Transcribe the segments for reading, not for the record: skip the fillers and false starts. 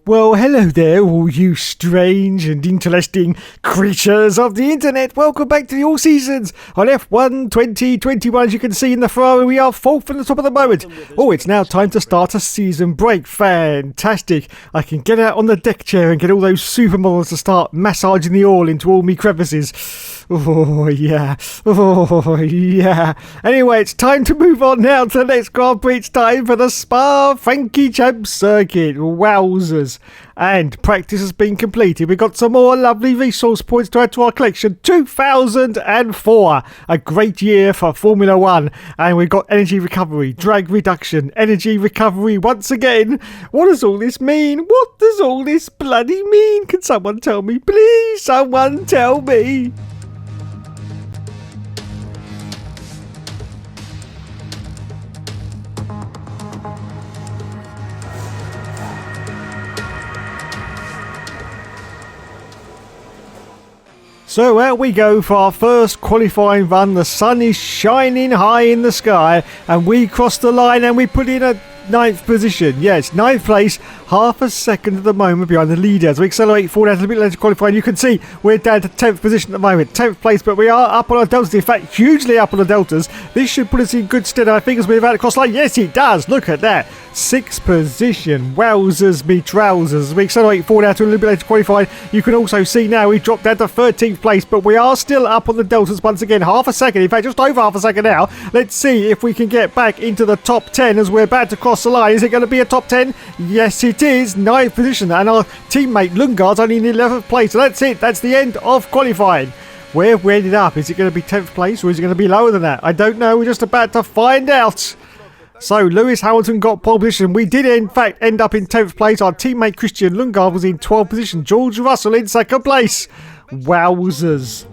Well, hello there, all you strange and interesting creatures of the internet. Welcome back to the All Seasons on F1 2021. As you can see in the Ferrari, we are fourth from the top of the moment. Oh, it's now time to start a season break. Fantastic. I can get out on the deck chair and get all those supermodels to start massaging the oil into all me crevices. Oh, yeah. Oh, yeah. Anyway, it's time to move on now to the next Grand Prix. It's time for the Spa-Francorchamps circuit. Wowzers. And practice has been completed. We've got some more lovely resource points to add to our collection. 2004. A great year for Formula 1. And we've got energy recovery, drag reduction, energy recovery once again. What does all this mean? What does all this bloody mean? Can someone tell me? Please, someone tell me. So out we go for our first qualifying run. The sun is shining high in the sky and we cross the line and we put in a 9th position. Yes, 9th place, half a second at the moment behind the leader. As we accelerate forward out a bit later qualifying, you can see we're down to 10th position at the moment. 10th place, but we are up on our deltas. In fact, hugely up on the deltas. This should put us in good stead, I think, as we're about to cross the line. Yes, it does. Look at that. 6th position. Wowzers me trousers. As we accelerate forward out to a little bit later qualifying, you can also see now we dropped down to 13th place, but we are still up on the deltas once again. Half a second, in fact, just over half a second now. Let's see if we can get back into the top 10 as we're about to cross the line. Is it going to be a top 10? Yes, it is. 9th position, and our teammate Lundgaard's only in 11th place. So that's it. That's the end of qualifying. Where have we ended up? Is it going to be 10th place or is it going to be lower than that? I don't know. We're just about to find out. So Lewis Hamilton got pole position. We did in fact end up in 10th place. Our teammate Christian Lundgaard was in 12th position. George Russell in 2nd place. Wowzers.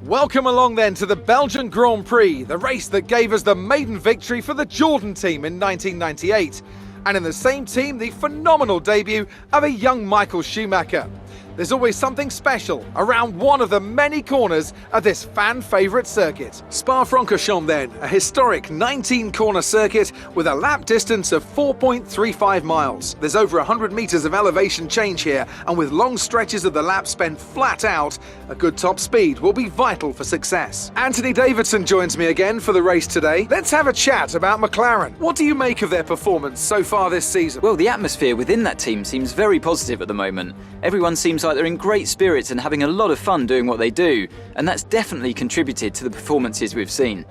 Welcome along then to the Belgian Grand Prix, the race that gave us the maiden victory for the Jordan team in 1998. And in the same team, the phenomenal debut of a young Michael Schumacher. There's always something special around one of the many corners of this fan-favourite circuit. Spa-Francorchamps then, a historic 19-corner circuit with a lap distance of 4.35 miles. There's over 100 metres of elevation change here, and with long stretches of the lap spent flat out, a good top speed will be vital for success. Anthony Davidson joins me again for the race today. Let's have a chat about McLaren. What do you make of their performance so far this season? Well, the atmosphere within that team seems very positive at the moment. Everyone seems like they're in great spirits and having a lot of fun doing what they do, and that's definitely contributed to the performances we've seen.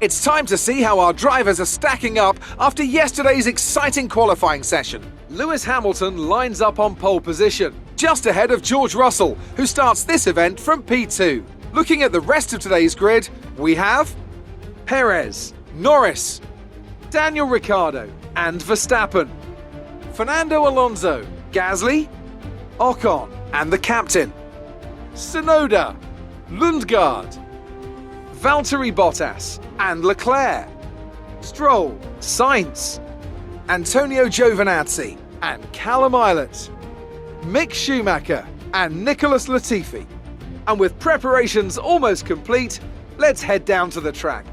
It's time to see how our drivers are stacking up after yesterday's exciting qualifying session. Lewis Hamilton lines up on pole position, just ahead of George Russell, who starts this event from P2. Looking at the rest of today's grid, we have Perez, Norris, Daniel Ricciardo and Verstappen, Fernando Alonso, Gasly, Ocon and the captain, Tsunoda, Lundgaard, Valtteri Bottas and Leclerc, Stroll, Sainz, Antonio Giovinazzi and Callum Ilott, Mick Schumacher and Nicholas Latifi. And with preparations almost complete, let's head down to the track.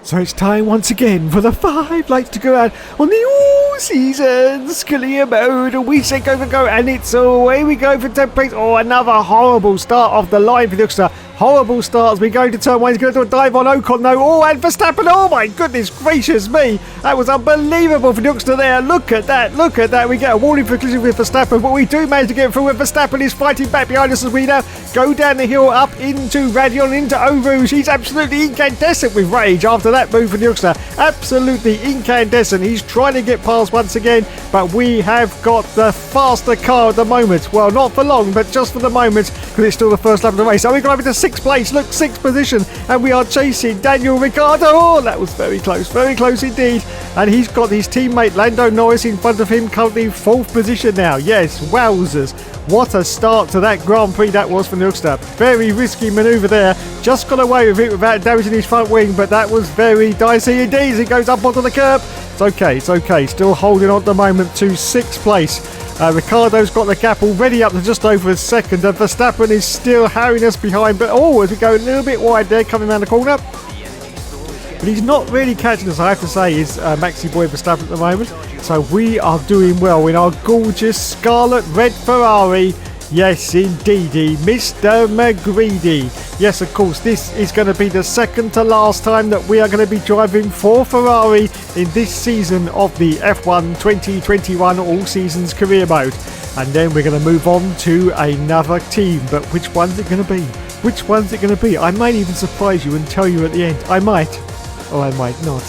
So it's time once again for the 5 lights to go out on the All Seasons career mode. And we say go for go, and it's away we go for 10th place. Oh, another horrible start off the line for the Oxter. Horrible start as we go to turn 1. He's going to do a dive on Ocon though. Oh, and Verstappen. Oh my goodness gracious me. That was unbelievable for the Oxter there. Look at that. Look at that. We get a warning for collision with Verstappen, but we do manage to get through with Verstappen. He's fighting back behind us as we now go down the hill up into Radion, into Eau Rouge. He's absolutely incandescent with rage after that move for the Oxter. Absolutely incandescent. He's trying to get past once again, but we have got the faster car at the moment. Well, not for long, but just for the moment, because it's still the first lap of the race. So we're going to 6th place, look, 6th position, and we are chasing Daniel Ricciardo. Oh, that was very close indeed. And he's got his teammate Lando Norris in front of him, currently 4th position now. Yes, wowzers. What a start to that Grand Prix that was for Oxter. Very risky manoeuvre there. Just got away with it without damaging his front wing, but that was very dicey indeed as he goes up onto the curb. It's okay. Still holding on at the moment to 6th place. Ricciardo's got the gap already up to just over a second, and Verstappen is still harrying us behind. But as we go a little bit wide there, coming around the corner. But he's not really catching us, I have to say, is Maxi Boy Verstappen at the moment. So we are doing well in our gorgeous scarlet red Ferrari. Yes, indeedy, Mr. McGreedy. Yes, of course, this is going to be the second to last time that we are going to be driving for Ferrari in this season of the F1 2021 All Seasons Career Mode. And then we're going to move on to another team. But which one's it going to be? Which one's it going to be? I might even surprise you and tell you at the end. I might. Or I might not.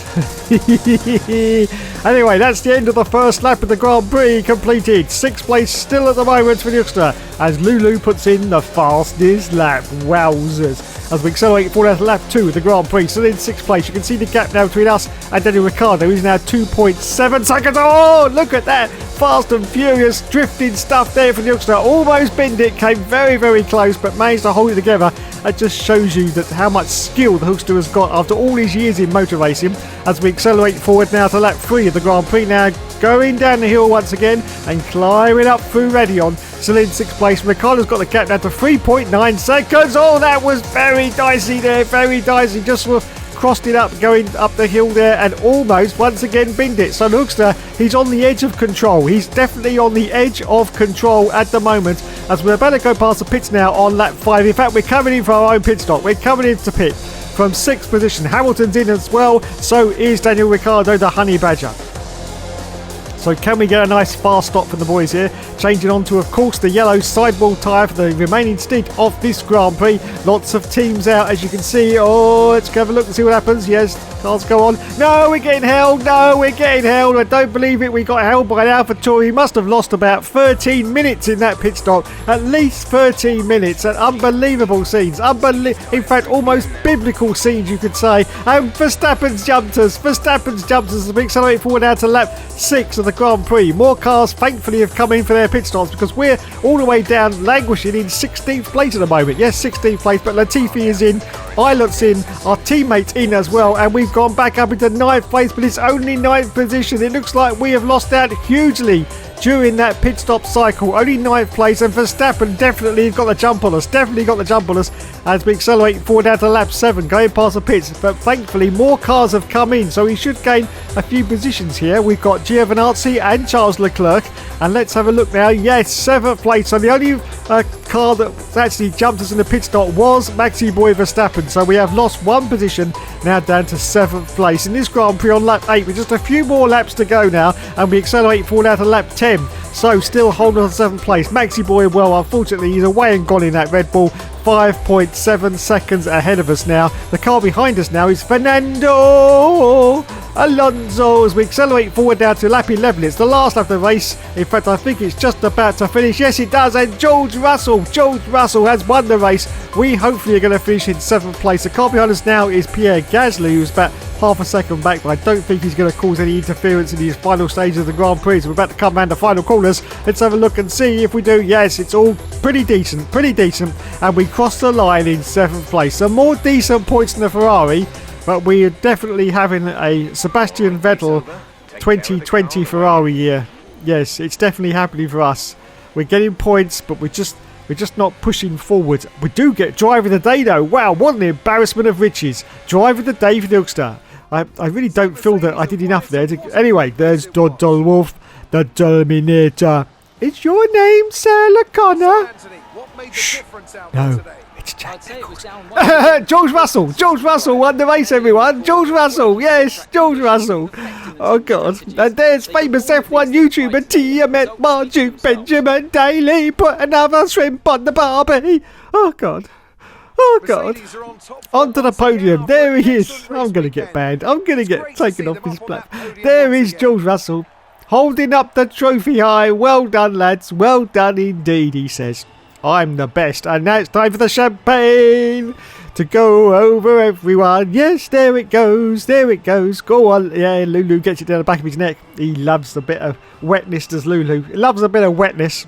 Anyway, that's the end of the first lap of the Grand Prix completed. 6th place still at the moment for the Youngster as Lulu puts in the fastest lap. Wowzers. As we accelerate forward to lap 2 of the Grand Prix. So in 6th place, you can see the gap now between us and Daniel Ricciardo. He's now 2.7 seconds. Oh, look at that. Fast and furious drifting stuff there for the Youngster. Almost binned it, came very, very close, but managed to hold it together. That just shows you that how much skill the Hookster has got after all these years in motor racing. As we accelerate forward now to lap 3 of the Grand Prix, now going down the hill once again and climbing up through Radion. Still in 6th place. Ricardo's got the gap down to 3.9 seconds. Oh, that was very dicey there, very dicey. Just sort of crossed it up, going up the hill there, and almost once again binned it. So Hookster, he's on the edge of control. He's definitely on the edge of control at the moment, as we're about to go past the pits now on lap 5. In fact, we're coming in for our own pit stop. We're coming into pit from 6th position. Hamilton's in as well. So is Daniel Ricciardo, the Honey Badger. So can we get a nice fast stop from the boys here? Changing on to, of course, the yellow sidewall tyre for the remaining stint of this Grand Prix. Lots of teams out, as you can see. Oh, let's go have a look and see what happens. Yes, cars go on. No, we're getting held. No, we're getting held. I don't believe it. We got held by an AlphaTauri. He must have lost about 13 minutes in that pit stop. At least 13 minutes. And unbelievable scenes. In fact, almost biblical scenes, you could say. And Verstappen's jumped us. As we accelerate forward now to lap 6 of the Grand Prix. More cars, thankfully, have come in for their pit stops because we're all the way down, languishing in 16th place at the moment. Yes, 16th place, but Latifi is in, Ilot's in, our teammates in as well, and we've gone back up into 9th place, but it's only 9th position. It looks like we have lost out hugely during that pit stop cycle. Only 9th place, and Verstappen definitely got the jump on us. As we accelerate forward down to lap 7, going past the pits. But thankfully, more cars have come in, so he should gain a few positions here. We've got Giovinazzi and Charles Leclerc. And let's have a look now. Yes, 7th place. So the only car that actually jumped us in the pit stop was Maxi Boy Verstappen. So we have lost one position, now down to 7th place. In this Grand Prix on lap 8, with just a few more laps to go now, and we accelerate forward out to lap 10. So still holding on to 7th place. Maxi Boy, well, unfortunately, he's away and gone in that Red Bull. 5.7 seconds ahead of us now. The car behind us now is Fernando Alonso as we accelerate forward now to lap 11. It's the last lap of the race. In fact, I think it's just about to finish. Yes, it does. And George Russell has won the race. We hopefully are going to finish in 7th place. The car behind us now is Pierre Gasly, who's about half a second back, but I don't think he's going to cause any interference in his final stages of the Grand Prix. So we're about to come around the final corners. Let's have a look and see if we do. Yes, it's all pretty decent. And we cross the line in 7th place. Some more decent points than the Ferrari, but we are definitely having a Sebastian Vettel 2020 Ferrari year. Yes, it's definitely happening for us. We're getting points, but we're just not pushing forward. We do get Driver of the Day though. Wow, what an embarrassment of riches. Driver of the Day for the Youngster. I really don't feel that I did enough there. Anyway, there's Doddle Wolf, the Terminator. It's your name, Sarah Connor. Shh. No, it's Jack Nichols. George Russell won the race, everyone. George Russell, yes, George Russell. Oh, God. And there's famous F1 YouTuber Tiamat Marduke Benjamin Daly. Put another shrimp on the barbie. Oh, God. Onto the podium. There he is. I'm going to get banned. I'm going to get taken off this platform. There is George Russell, holding up the trophy high. Well done, lads. Well done indeed, he says. I'm the best. And now it's time for the champagne to go over everyone. Yes, there it goes. Go on. Yeah, Lulu gets it down the back of his neck. He loves a bit of wetness, does Lulu. He loves a bit of wetness.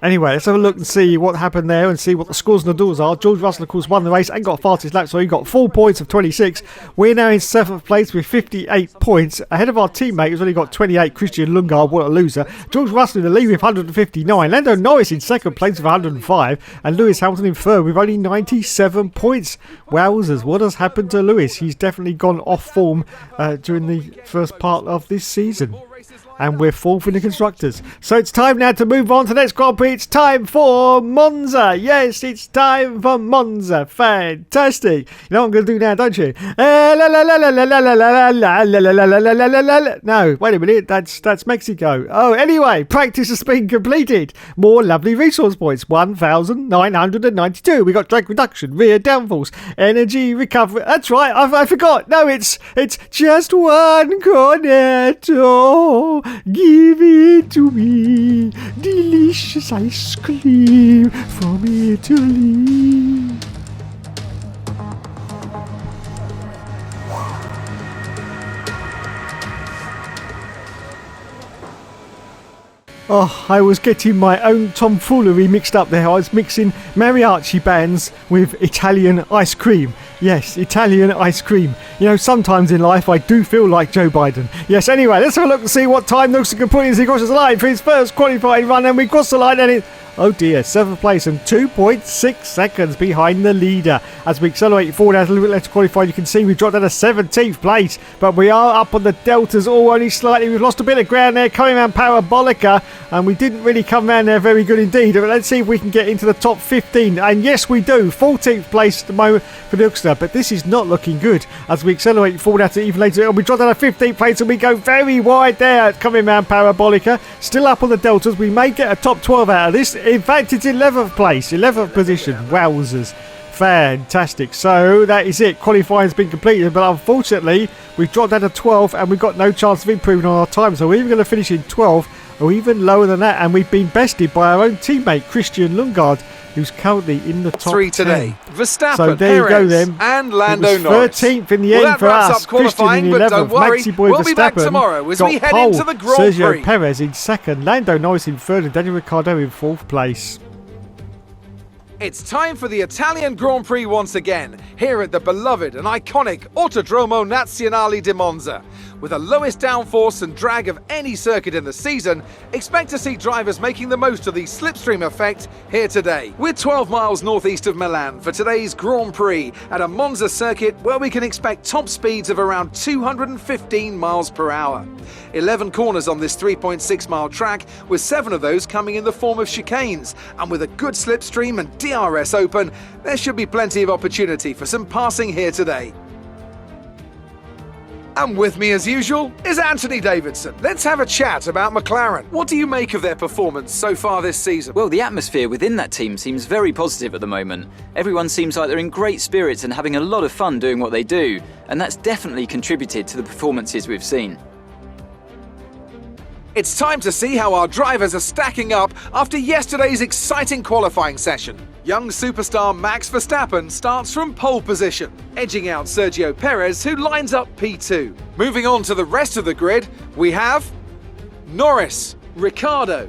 Anyway, let's have a look and see what happened there and see what the scores and the doors are. George Russell, of course, won the race and got fastest lap, so he got 4 points of 26. We're now in 7th place with 58 points. Ahead of our teammate who's only got 28, Christian Lundgaard, what a loser. George Russell in the lead with 159. Lando Norris in 2nd place with 105. And Lewis Hamilton in 3rd with only 97 points. Wowzers, what has happened to Lewis? He's definitely gone off form during the first part of this season. And we're 4th in the Constructors. So it's time now to move on to the next Grand Prix. It's time for Monza. Yes, it's time for Monza. Fantastic. You know what I'm going to do now, don't you? No, wait a minute. That's Mexico. Oh, anyway, practice has been completed. More lovely resource points. 1,992. We got drag reduction, rear downforce, energy recovery. That's right. I forgot. No, it's just one cornetto. Give it to me, delicious ice cream from Italy. Oh, I was getting my own tomfoolery mixed up there. I was mixing mariachi bands with Italian ice cream. Yes, Italian ice cream. You know, sometimes in life I do feel like Joe Biden. Yes, anyway, let's have a look and see what time Nelson can put in as he crosses the line for his first qualifying run. And we cross the line and it... Oh dear, 7th place and 2.6 seconds behind the leader. As we accelerate forward as a little bit less qualified, you can see we've dropped down to 17th place. But we are up on the deltas, all only slightly. We've lost a bit of ground there, coming around Parabolica. And we didn't really come around there very good indeed. But let's see if we can get into the top 15. And yes, we do. 14th place at the moment for the Uxter. But this is not looking good. As we accelerate forward out to even later, and we drop down to 15th place and we go very wide there, coming around Parabolica. Still up on the deltas. We may get a top 12 out of this. In fact, it's 11th place, 11th position. Wowzers. Fantastic. So that is it. Qualifying's been completed, but unfortunately, we've dropped down to 12 and we've got no chance of improving on our time. So we're even going to finish in 12 or even lower than that. And we've been bested by our own teammate, Christian Lundgaard, who's currently in the top 3 today. 10. Verstappen, so there you go then. And Lando Norris. 13th in the end for us. Christian in 11th. Don't worry, Maxi Boy we'll be back Verstappen tomorrow as got we head pole. into the Grand Sergio Prix. Perez in 2nd. Lando Norris in 3rd and Daniel Ricciardo in 4th place. It's time for the Italian Grand Prix once again, here at the beloved and iconic Autodromo Nazionale di Monza. With the lowest downforce and drag of any circuit in the season, expect to see drivers making the most of the slipstream effect here today. We're 12 miles northeast of Milan for today's Grand Prix at a Monza circuit where we can expect top speeds of around 215 miles per hour. 11 corners on this 3.6 mile track, with 7 of those coming in the form of chicanes, and with a good slipstream and DRS open, there should be plenty of opportunity for some passing here today. And with me as usual is Anthony Davidson. Let's have a chat about McLaren. What do you make of their performance so far this season? Well, the atmosphere within that team seems very positive at the moment. Everyone seems like they're in great spirits and having a lot of fun doing what they do, and that's definitely contributed to the performances we've seen. It's time to see how our drivers are stacking up after yesterday's exciting qualifying session. Young superstar Max Verstappen starts from pole position, edging out Sergio Perez, who lines up P2. Moving on to the rest of the grid, we have Norris, Ricciardo,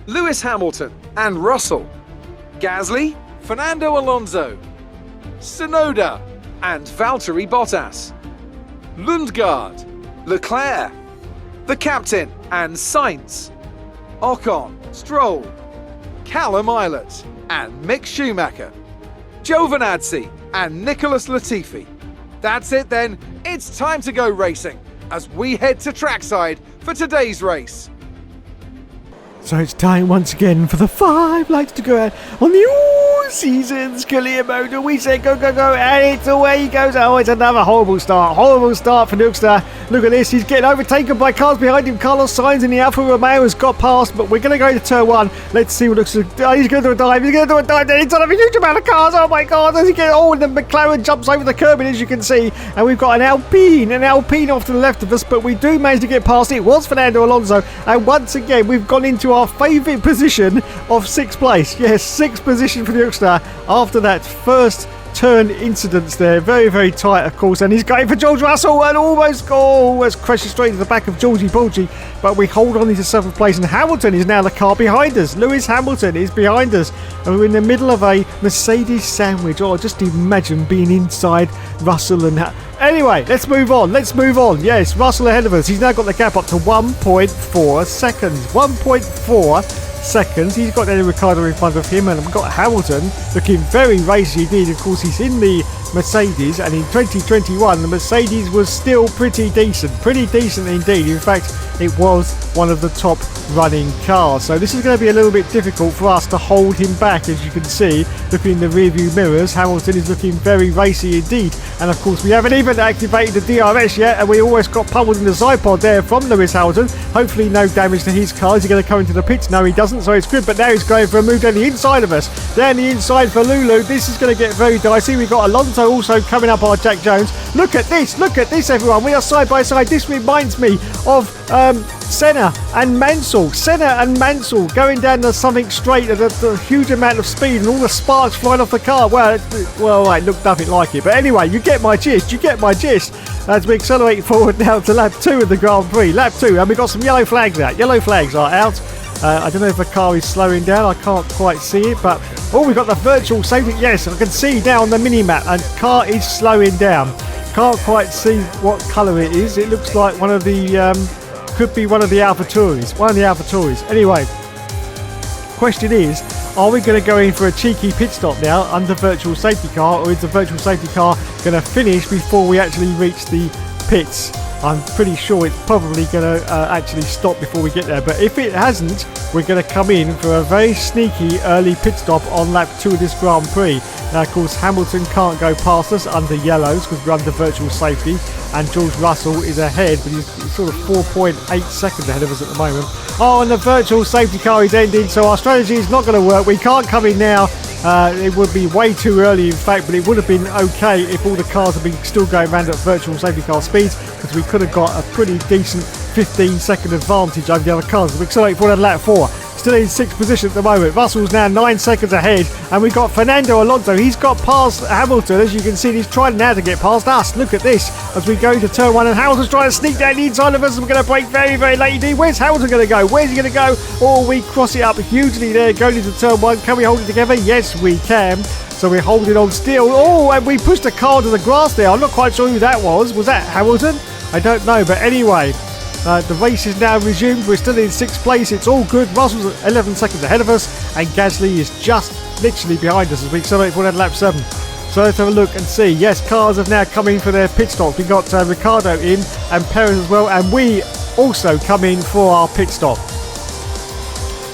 Lewis Hamilton and Russell, Gasly, Fernando Alonso, Tsunoda and Valtteri Bottas, Lundgaard, Leclerc, the captain and Sainz, Ocon, Stroll, Callum Ilott and Mick Schumacher, Giovinazzi and Nicholas Latifi. That's it then, it's time to go racing as we head to trackside for today's race. So it's time once again for the 5 lights to go out on the all-seasons career mode. We say go, go, go, and it's away he goes. Oh, it's another horrible start for Nookster. Look at this, he's getting overtaken by cars behind him. Carlos Sainz in the Alfa Romeo has got past, but we're going to go to turn 1. Let's see what looks like. Oh, he's going to do a dive, then he's on a huge amount of cars. Oh my God, as he gets, and the McLaren jumps over the curb, as you can see, and we've got an Alpine off to the left of us, but we do manage to get past. It was Fernando Alonso, and once again we've gone into our favourite position of 6th place. Yes, 6th position for the Uxter after that first turn incidents there. Very, very tight, of course. And he's going for George Russell and almost crashes straight into the back of Georgie Porgy. But we hold on into 7th place. And Hamilton is now the car behind us. Lewis Hamilton is behind us. And we're in the middle of a Mercedes sandwich. Oh, just imagine being inside Russell and... Anyway, let's move on. Yes, Russell ahead of us. He's now got the gap up to 1.4 seconds. 1.4 seconds. He's got Daniel Ricciardo in front of him, and we've got Hamilton looking very racy indeed. Of course, he's in the Mercedes, and in 2021 the Mercedes was still pretty decent indeed. In fact, it was one of the top running cars, so this is going to be a little bit difficult for us to hold him back. As you can see, looking in the rear view mirrors, Hamilton is looking very racy indeed. And of course, we haven't even activated the DRS yet, and we almost got pummeled in the side pod there from Lewis Hamilton. Hopefully no damage to his car. Is he going to come into the pits? No, he doesn't, so it's good. But now he's going for a move down the inside of us. Down the inside for Lulu. This is going to get very dicey. We've got Alonso also coming up on Jack Jones. Look at this, everyone. We are side by side. This reminds me of Senna and Mansell. Going down the something straight at a huge amount of speed and all the sparks flying off the car. Well, it looked nothing like it. But anyway, you get my gist. As we accelerate forward now to lap 2 of the Grand Prix. Lap 2, and we've got some yellow flags out. Yellow flags are out. I don't know if the car is slowing down. I can't quite see it, but we've got the virtual safety. Yes, I can see now on the mini-map, and car is slowing down. Can't quite see what colour it is. It looks like one of the could be one of the AlphaTauris. Anyway, question is, are we going to go in for a cheeky pit stop now under virtual safety car, or is the virtual safety car going to finish before we actually reach the pits? I'm pretty sure it's probably going to actually stop before we get there. But if it hasn't, we're going to come in for a very sneaky early pit stop on lap 2 of this Grand Prix. Now, of course, Hamilton can't go past us under yellows because we're under virtual safety. And George Russell is ahead, but he's sort of 4.8 seconds ahead of us at the moment. And the virtual safety car is ending, so our strategy is not going to work. We can't come in now. It would be way too early, in fact, but it would have been okay if all the cars had been still going around at virtual safety car speeds, because we could have got a pretty decent 15-second advantage over the other cars. We accelerate forward at lap 4. Still in 6th position at the moment. Russell's now 9 seconds ahead, and we've got Fernando Alonso. He's got past Hamilton. As you can see, he's trying now to get past us. Look at this as we go into turn 1, and Hamilton's trying to sneak down the inside of us. We're going to brake very, very late indeed. Where's Hamilton going to go? Where's he going to go? Oh, we cross it up hugely there going into turn 1. Can we hold it together? Yes, we can. So we're holding on still. Oh, and we pushed the car to the grass there. I'm not quite sure who that was. Was that Hamilton? I don't know, but anyway, the race is now resumed. We're still in 6th place. It's all good. Russell's 11 seconds ahead of us, and Gasly is just literally behind us as we accelerate forward at lap 7. So let's have a look and see. Yes, cars have now come in for their pit stops. We've got Ricciardo in and Perez as well, and we also come in for our pit stop.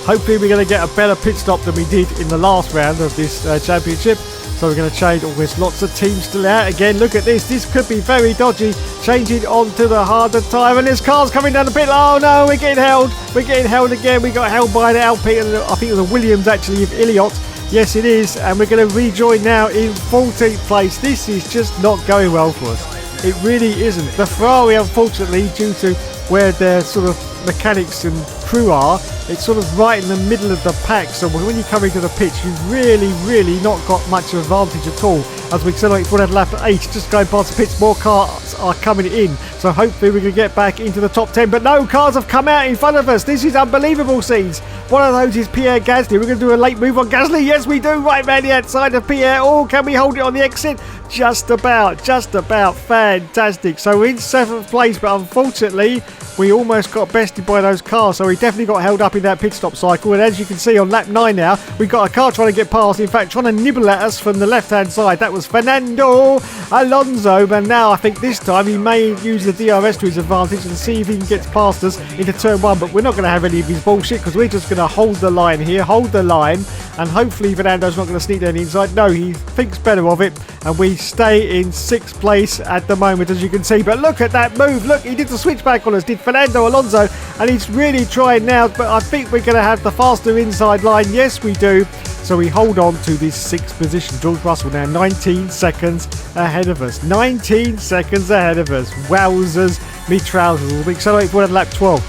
Hopefully we're going to get a better pit stop than we did in the last round of this championship. So we're going to change. There's lots of teams still out. Again, look at this. This could be very dodgy. Changing on to the harder time. And there's cars coming down the pit. Oh, no, we're getting held. We're getting held again. We got held by the Alpine. And I think it was a Williams, actually, of Iliot. Yes, it is. And we're going to rejoin now in 14th place. This is just not going well for us. It really isn't. The Ferrari, unfortunately, due to where their sort of mechanics and crew are, it's sort of right in the middle of the pack, so when you come into the pitch, you've really not got much advantage at all. As we accelerate forward at lap 8, just going past the pits, more cars are coming in, so hopefully we can get back into the top 10, but no, cars have come out in front of us. This is unbelievable scenes. One of those is Pierre Gasly. We're going to do a late move on Gasly. Yes, we do, right round the outside of Pierre. Oh, can we hold it on the exit? Just about. Fantastic. So we're in 7th place, but unfortunately we almost got bested by those cars, so we definitely got held up in that pit stop cycle. And as you can see on lap 9 now, we've got a car trying to get past, in fact trying to nibble at us from the left hand side. That was Fernando Alonso, but now I think this time he may use the DRS to his advantage and see if he can get past us into turn 1, but we're not going to have any of his bullshit because we're just going to hold the line here, and hopefully Fernando's not going to sneak down the inside. No, he thinks better of it, and we stay in 6th place at the moment, as you can see. But look at that move. Look, he did the switchback on us, did Fernando Alonso, and he's really trying now, but I think we're going to have the faster inside line. Yes, we do. So we hold on to this 6th position. George Russell now 19 seconds ahead of us. 19 seconds ahead of us. Wowzers, me trousers. We'll accelerate forward at lap 12.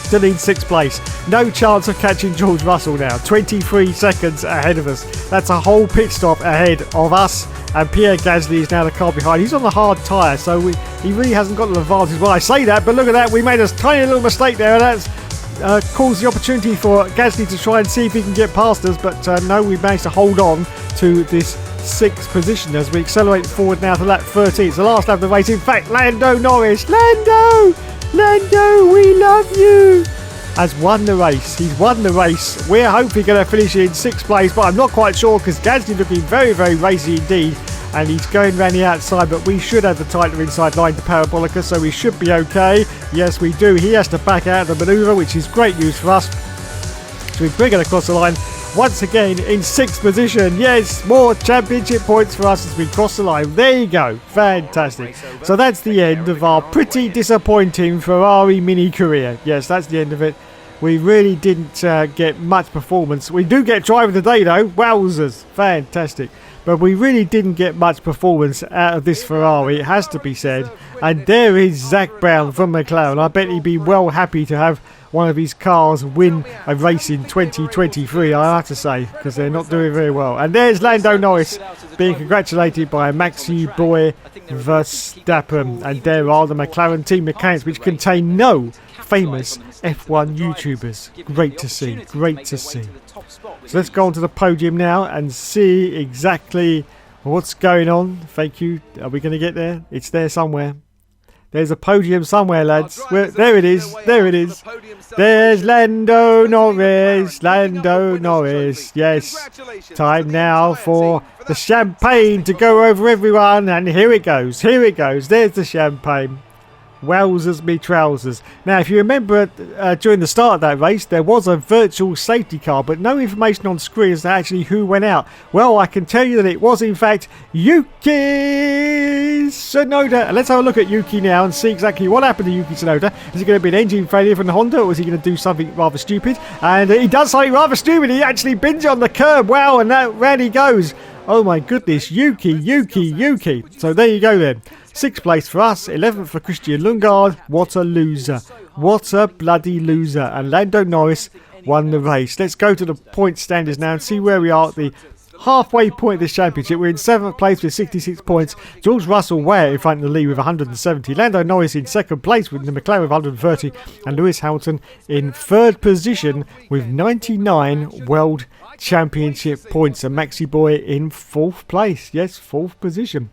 still in 6th place. No chance of catching George Russell now. 23 seconds ahead of us. That's a whole pit stop ahead of us. And Pierre Gasly is now the car behind. He's on the hard tyre, so he really hasn't got an advantage. Well, I say that, but look at that. We made a tiny little mistake there, and that's caused the opportunity for Gasly to try and see if he can get past us. But no, we managed to hold on to this 6th position as we accelerate forward now to lap 13. It's the last lap of the race. In fact, Lando Norris, Lando, we love you, has won the race. He's won the race. We're hopefully going to finish in 6th place, but I'm not quite sure because Gasly looking very, very racy indeed, and he's going round the outside, but we should have the tighter inside line to Parabolica, so we should be okay. Yes, we do. He has to back out of the manoeuvre, which is great news for us. So we bring it across the line once again in 6th position. Yes, more championship points for us as we cross the line. There you go. Fantastic. So that's the end of our pretty disappointing Ferrari mini career. Yes, that's the end of it. We really didn't get much performance. We do get driver of the day though. Wowzers. Fantastic. But we really didn't get much performance out of this Ferrari, it has to be said. And there is Zak Brown from McLaren. I bet he'd be well happy to have one of his cars win a race in 2023, I have to say, because they're not doing very well. And there's Lando Norris being congratulated by Maxi Boy Verstappen. And there are the McLaren team mechanics, which contain no famous F1 YouTubers. Great to see, great to see. So let's go on to the podium now and see exactly what's going on. Thank you. Are we going to get there? It's there somewhere. There's a podium somewhere, lads. There it is. There it is. There's Lando Norris. Lando Norris. Yes. Time now for the champagne to go over everyone. And here it goes. Here it goes. There's the champagne. Wowzers me trousers. Now, if you remember during the start of that race, there was a virtual safety car, but no information on screen as to actually who went out. Well, I can tell you that it was, in fact, Yuki Tsunoda. And let's have a look at Yuki now and see exactly what happened to Yuki Tsunoda. Is it going to be an engine failure from the Honda, or is he going to do something rather stupid? And he does something rather stupid. He actually bins it on the curb. Wow, and that round he goes. Oh my goodness, Yuki. So there you go then. 6th place for us, 11th for Christian Lundgaard. What a loser. What a bloody loser. And Lando Norris won the race. Let's go to the point standings now and see where we are at the halfway point of this championship. We're in 7th place with 66 points. George Russell way in front of the lead with 170. Lando Norris in 2nd place with the McLaren with 130. And Lewis Hamilton in 3rd position with 99 World Championship points. And Maxi Boy in 4th place. Yes, 4th position.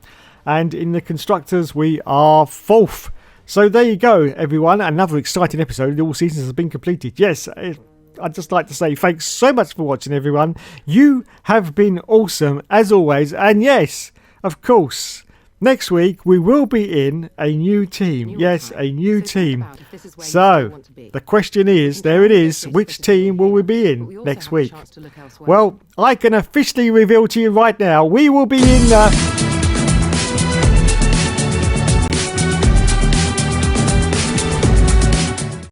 And in the constructors, we are 4th. So there you go, everyone. Another exciting episode. All seasons has been completed. Yes, I'd just like to say thanks so much for watching, everyone. You have been awesome, as always. And yes, of course, next week we will be in a new team. Yes, a new team. So the question is, there it is, which team will we be in next week? Well, I can officially reveal to you right now, we will be in